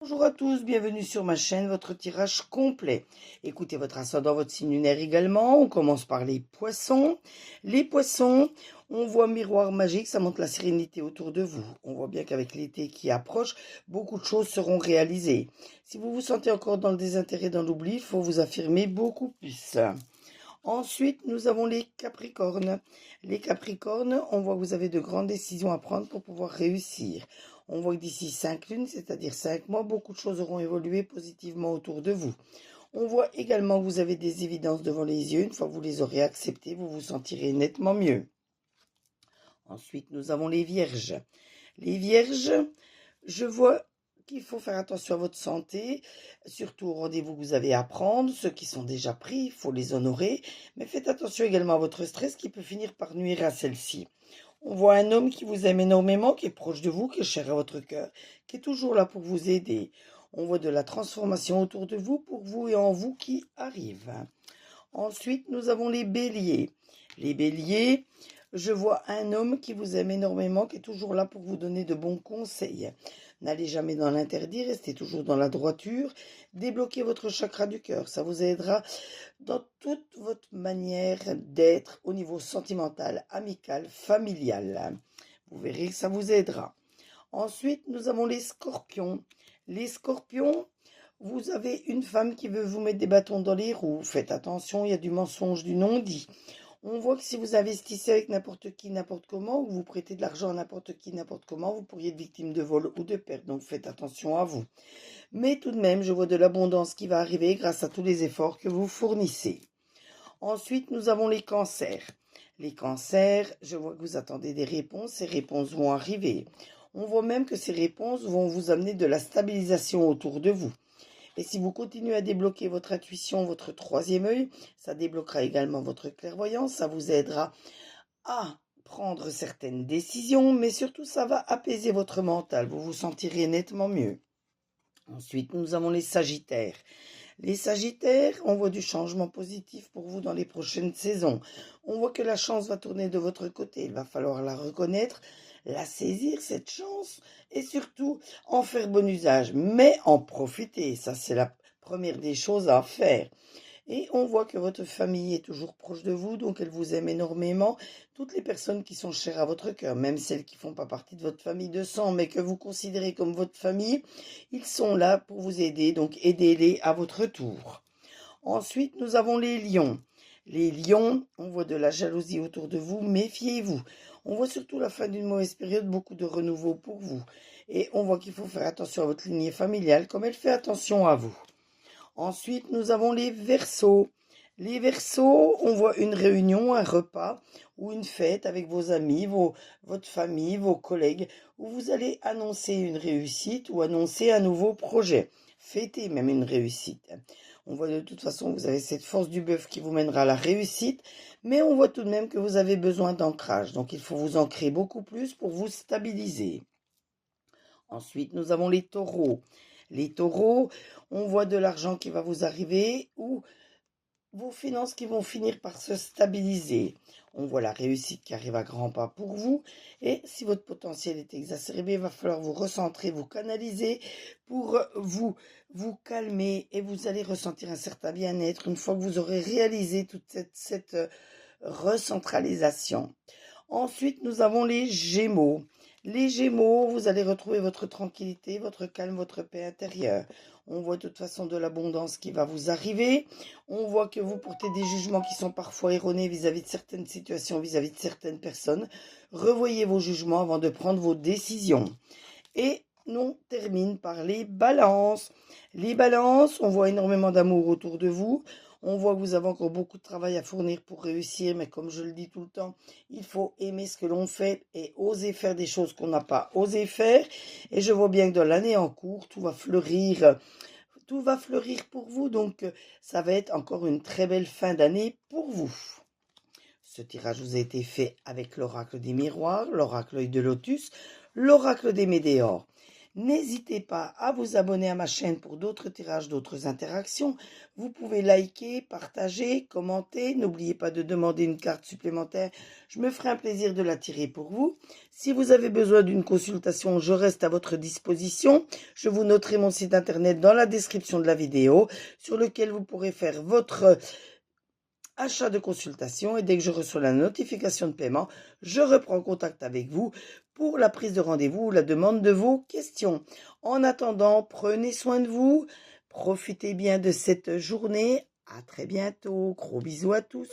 Bonjour à tous, bienvenue sur ma chaîne, votre tirage complet. Écoutez votre ascendant, votre signe lunaire également. On commence par les poissons. Les poissons, on voit miroir magique, ça montre la sérénité autour de vous. On voit bien qu'avec l'été qui approche, beaucoup de choses seront réalisées. Si vous vous sentez encore dans le désintérêt, dans l'oubli, il faut vous affirmer beaucoup plus. Ensuite, nous avons les Capricornes. Les Capricornes, on voit que vous avez de grandes décisions à prendre pour pouvoir réussir. On voit que d'ici 5 lunes, c'est-à-dire 5 mois, beaucoup de choses auront évolué positivement autour de vous. On voit également que vous avez des évidences devant les yeux. Une fois que vous les aurez acceptées, vous vous sentirez nettement mieux. Ensuite, nous avons les Vierges. Les Vierges, je vois qu'il faut faire attention à votre santé, surtout aux rendez-vous que vous avez à prendre. Ceux qui sont déjà pris, il faut les honorer. Mais faites attention également à votre stress qui peut finir par nuire à celle-ci. On voit un homme qui vous aime énormément, qui est proche de vous, qui est cher à votre cœur, qui est toujours là pour vous aider. On voit de la transformation autour de vous, pour vous et en vous qui arrive. Ensuite, nous avons les Béliers. Les Béliers, je vois un homme qui vous aime énormément, qui est toujours là pour vous donner de bons conseils. N'allez jamais dans l'interdit, restez toujours dans la droiture. Débloquez votre chakra du cœur, ça vous aidera dans toute votre manière d'être au niveau sentimental, amical, familial. Vous verrez que ça vous aidera. Ensuite, nous avons les Scorpions. Les Scorpions, vous avez une femme qui veut vous mettre des bâtons dans les roues. Faites attention, il y a du mensonge, du non-dit. On voit que si vous investissez avec n'importe qui, n'importe comment, ou que vous prêtez de l'argent à n'importe qui, n'importe comment, vous pourriez être victime de vol ou de perte. Donc faites attention à vous. Mais tout de même, je vois de l'abondance qui va arriver grâce à tous les efforts que vous fournissez. Ensuite, nous avons les cancers. Les cancers, je vois que vous attendez des réponses. Ces réponses vont arriver. On voit même que ces réponses vont vous amener de la stabilisation autour de vous. Et si vous continuez à débloquer votre intuition, votre troisième œil, ça débloquera également votre clairvoyance, ça vous aidera à prendre certaines décisions, mais surtout ça va apaiser votre mental, vous vous sentirez nettement mieux. Ensuite, nous avons les Sagittaires. Les Sagittaires, on voit du changement positif pour vous dans les prochaines saisons. On voit que la chance va tourner de votre côté. Il va falloir la reconnaître, la saisir, cette chance, et surtout en faire bon usage, mais en profiter. Ça, c'est la première des choses à faire. Et on voit que votre famille est toujours proche de vous, donc elle vous aime énormément. Toutes les personnes qui sont chères à votre cœur, même celles qui ne font pas partie de votre famille de sang, mais que vous considérez comme votre famille, ils sont là pour vous aider, donc aidez-les à votre tour. Ensuite, nous avons les lions. Les lions, on voit de la jalousie autour de vous, méfiez-vous. On voit surtout la fin d'une mauvaise période, beaucoup de renouveau pour vous. Et on voit qu'il faut faire attention à votre lignée familiale, comme elle fait attention à vous. Ensuite, nous avons les Verseaux. Les Verseaux, on voit une réunion, un repas ou une fête avec vos amis, votre famille, vos collègues, où vous allez annoncer une réussite ou annoncer un nouveau projet. Fêter même une réussite. On voit de toute façon que vous avez cette force du bœuf qui vous mènera à la réussite, mais on voit tout de même que vous avez besoin d'ancrage. Donc il faut vous ancrer beaucoup plus pour vous stabiliser. Ensuite, nous avons les taureaux. Les taureaux, on voit de l'argent qui va vous arriver ou vos finances qui vont finir par se stabiliser. On voit la réussite qui arrive à grands pas pour vous. Et si votre potentiel est exacerbé, il va falloir vous recentrer, vous canaliser pour vous calmer et vous allez ressentir un certain bien-être une fois que vous aurez réalisé toute cette recentralisation. Ensuite, nous avons les Gémeaux. Les Gémeaux, vous allez retrouver votre tranquillité, votre calme, votre paix intérieure. On voit de toute façon de l'abondance qui va vous arriver. On voit que vous portez des jugements qui sont parfois erronés vis-à-vis de certaines situations, vis-à-vis de certaines personnes. Revoyez vos jugements avant de prendre vos décisions. Et on termine par les balances. Les balances, on voit énormément d'amour autour de vous. On voit que vous avez encore beaucoup de travail à fournir pour réussir, mais comme je le dis tout le temps, il faut aimer ce que l'on fait et oser faire des choses qu'on n'a pas osé faire. Et je vois bien que dans l'année en cours, tout va fleurir pour vous. Donc, ça va être encore une très belle fin d'année pour vous. Ce tirage vous a été fait avec l'oracle des miroirs, l'oracle œil de lotus, l'oracle des météores. N'hésitez pas à vous abonner à ma chaîne pour d'autres tirages, d'autres interactions. Vous pouvez liker, partager, commenter. N'oubliez pas de demander une carte supplémentaire. Je me ferai un plaisir de la tirer pour vous. Si vous avez besoin d'une consultation, je reste à votre disposition. Je vous noterai mon site internet dans la description de la vidéo sur lequel vous pourrez faire votre achat de consultation et dès que je reçois la notification de paiement, je reprends contact avec vous pour la prise de rendez-vous ou la demande de vos questions. En attendant, prenez soin de vous, profitez bien de cette journée. À très bientôt. Gros bisous à tous.